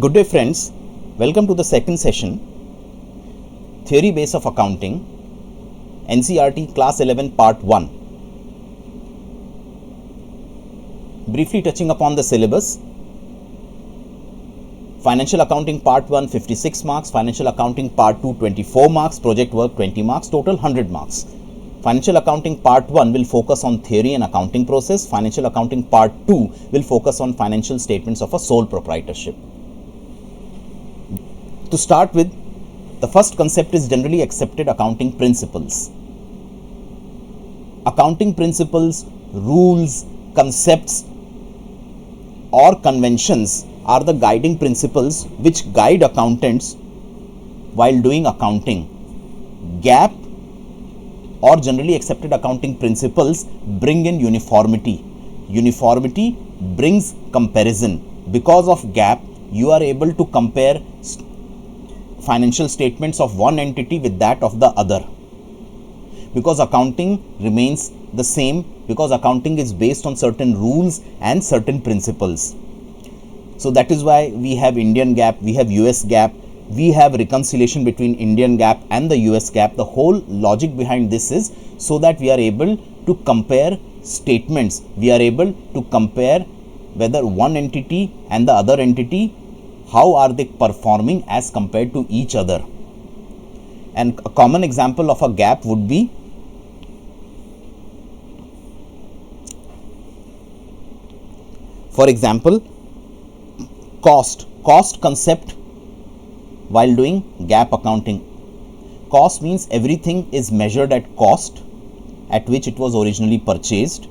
Good day friends, welcome to the second session, Theory Base of Accounting, NCERT Class 11 Part 1. Briefly touching upon the syllabus, Financial Accounting Part 1 56 marks, Financial Accounting Part 2 24 marks, Project Work 20 marks, total 100 marks. Financial Accounting Part 1 will focus on theory and accounting process. Financial Accounting Part 2 will focus on financial statements of a sole proprietorship. To start with, the first concept is generally accepted accounting principles. Accounting principles, rules, concepts or conventions are the guiding principles which guide accountants while doing accounting. GAAP or generally accepted accounting principles bring in uniformity. Uniformity brings comparison. Because of GAAP, you are able to compare financial statements of one entity with that of the other. Because accounting remains the same, because accounting is based on certain rules and certain principles. So that is why we have Indian GAAP, we have US GAAP, we have reconciliation between Indian GAAP and the US GAAP. The whole logic behind this is so that we are able to compare statements. We are able to compare whether one entity and the other entity, how are they performing as compared to each other. And a common example of a GAAP would be for example, cost concept while doing GAAP accounting. Cost means everything is measured at cost at which it was originally purchased.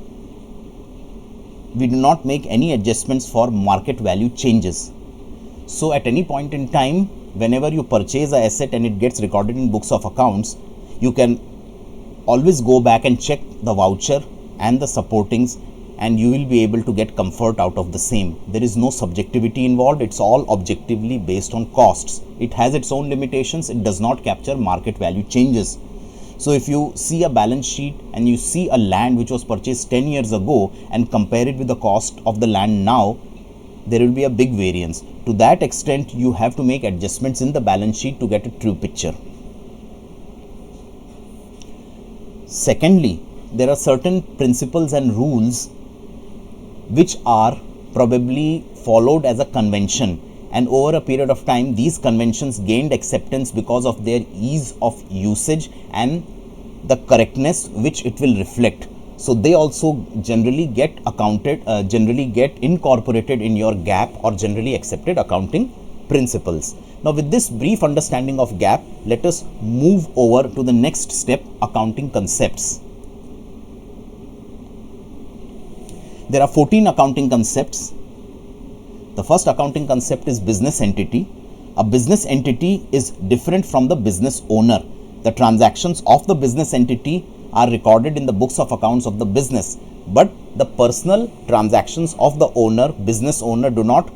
We do not make any adjustments for market value changes. So at any point in time, whenever you purchase an asset and it gets recorded in books of accounts, you can always go back and check the voucher and the supportings, and you will be able to get comfort out of the same. There is no subjectivity involved. It's all objectively based on costs. It has its own limitations. It does not capture market value changes. So if you see a balance sheet and you see a land which was purchased 10 years ago and compare it with the cost of the land now, there will be a big variance. To that extent, you have to make adjustments in the balance sheet to get a true picture. Secondly, there are certain principles and rules which are probably followed as a convention, and over a period of time these conventions gained acceptance because of their ease of usage and the correctness which it will reflect. So they also generally get incorporated in your GAAP or generally accepted accounting principles. Now with this brief understanding of GAAP, let us move over to the next step, accounting concepts. There are 14 accounting concepts. The first accounting concept is business entity. A business entity is different from the business owner. The transactions of the business entity are recorded in the books of accounts of the business, but the personal transactions of the business owner do not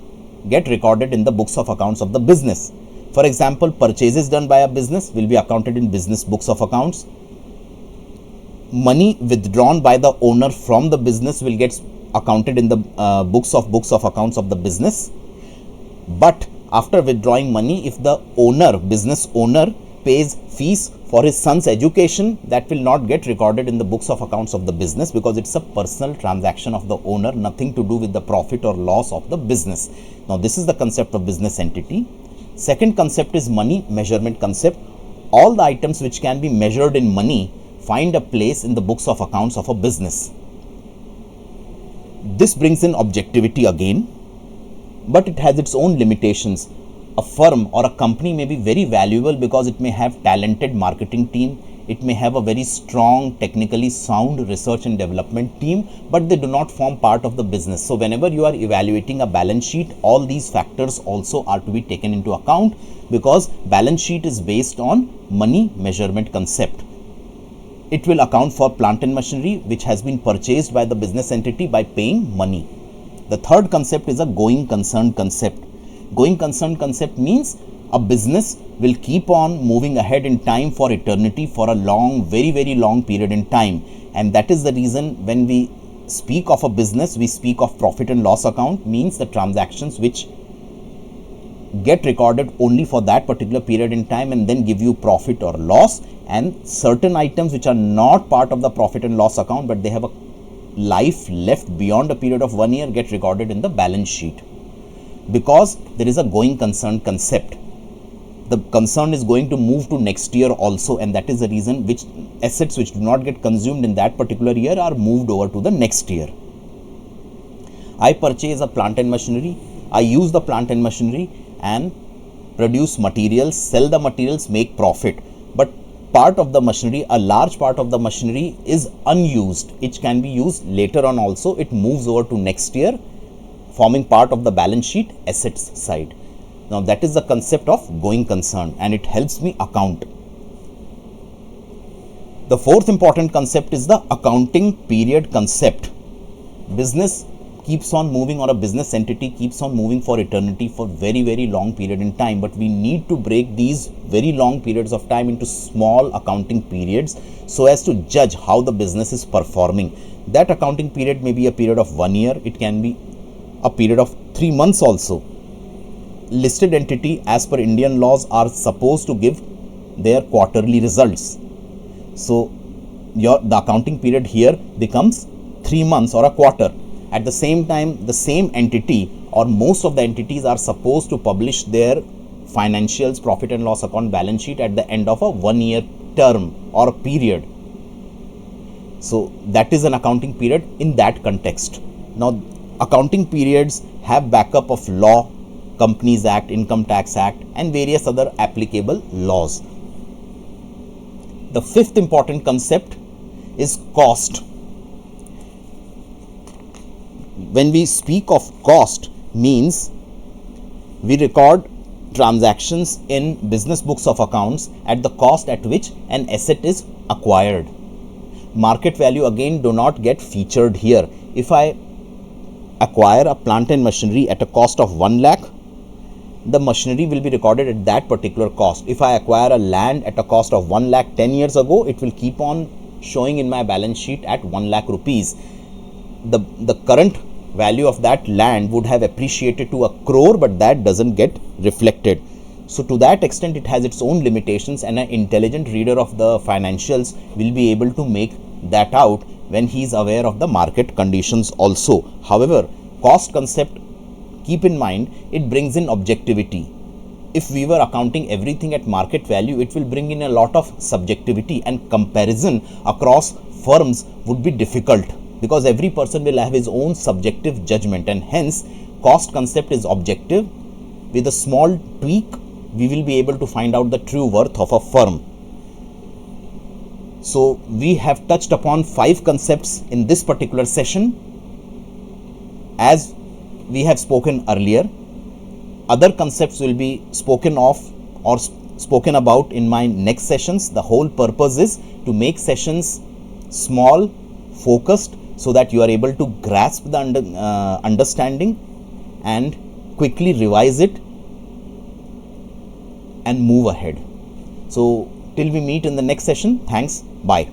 get recorded in the books of accounts of the business. For example, purchases done by a business will be accounted in business books of accounts. Money withdrawn by the owner from the business will get accounted in the books of accounts of the business. But after withdrawing money, if the business owner pays fees for his son's education, that will not get recorded in the books of accounts of the business because it's a personal transaction of the owner, nothing to do with the profit or loss of the business. Now this is the concept of business entity. Second concept is money measurement concept. All the items which can be measured in money find a place in the books of accounts of a business. This brings in objectivity again, but it has its own limitations. A firm or a company may be very valuable because it may have talented marketing team, it may have a very strong, technically sound research and development team, but they do not form part of the business. So whenever you are evaluating a balance sheet, all these factors also are to be taken into account because balance sheet is based on money measurement concept. It will account for plant and machinery which has been purchased by the business entity by paying money. The third concept is a going concern concept. Going concern concept means a business will keep on moving ahead in time for eternity, for a long, very, very long period in time. And that is the reason when we speak of a business, we speak of profit and loss account, means the transactions which get recorded only for that particular period in time and then give you profit or loss, and certain items which are not part of the profit and loss account but they have a life left beyond a period of 1 year get recorded in the balance sheet, because there is a going concern concept. The concern is going to move to next year also, and that is the reason which assets which do not get consumed in that particular year are moved over to the next year. I purchase a plant and machinery, I use the plant and machinery and produce materials, sell the materials, make profit. But part of the machinery, a large part of the machinery is unused. It can be used later on also. It moves over to next year, forming part of the balance sheet assets side. Now that is the concept of going concern, and it helps me account. The fourth important concept is the accounting period concept. Business keeps on moving, or a business entity keeps on moving for eternity, for very long period in time, but we need to break these very long periods of time into small accounting periods so as to judge how the business is performing. That accounting period may be a period of 1 year, it can be a period of 3 months also. Listed entity as per Indian laws are supposed to give their quarterly results, so the accounting period here becomes 3 months or a quarter. At the same time, the same entity or most of the entities are supposed to publish their financials, profit and loss account, balance sheet at the end of a 1 year term or period. So that is an accounting period in that context. Now accounting periods have backup of law, Companies Act, Income Tax Act and various other applicable laws. The fifth important concept is cost. When we speak of cost, means we record transactions in business books of accounts at the cost at which an asset is acquired. Market value again do not get featured here. If I acquire a plant and machinery at a cost of 1 lakh, the machinery will be recorded at that particular cost. If I acquire a land at a cost of 1 lakh 10 years ago, it will keep on showing in my balance sheet at 1 lakh rupees. The current value of that land would have appreciated to 1 crore, but that doesn't get reflected. So to that extent, it has its own limitations, and an intelligent reader of the financials will be able to make that out when he is aware of the market conditions also. However, cost concept, keep in mind, it brings in objectivity. If we were accounting everything at market value, it will bring in a lot of subjectivity, and comparison across firms would be difficult, because every person will have his own subjective judgment, and hence cost concept is objective. With a small tweak, we will be able to find out the true worth of a firm. So we have touched upon 5 concepts in this particular session. As we have spoken earlier, other concepts will be spoken of or spoken about in my next sessions. The whole purpose is to make sessions small, focused, so that you are able to grasp the understanding and quickly revise it and move ahead. So till we meet in the next session, thanks, bye.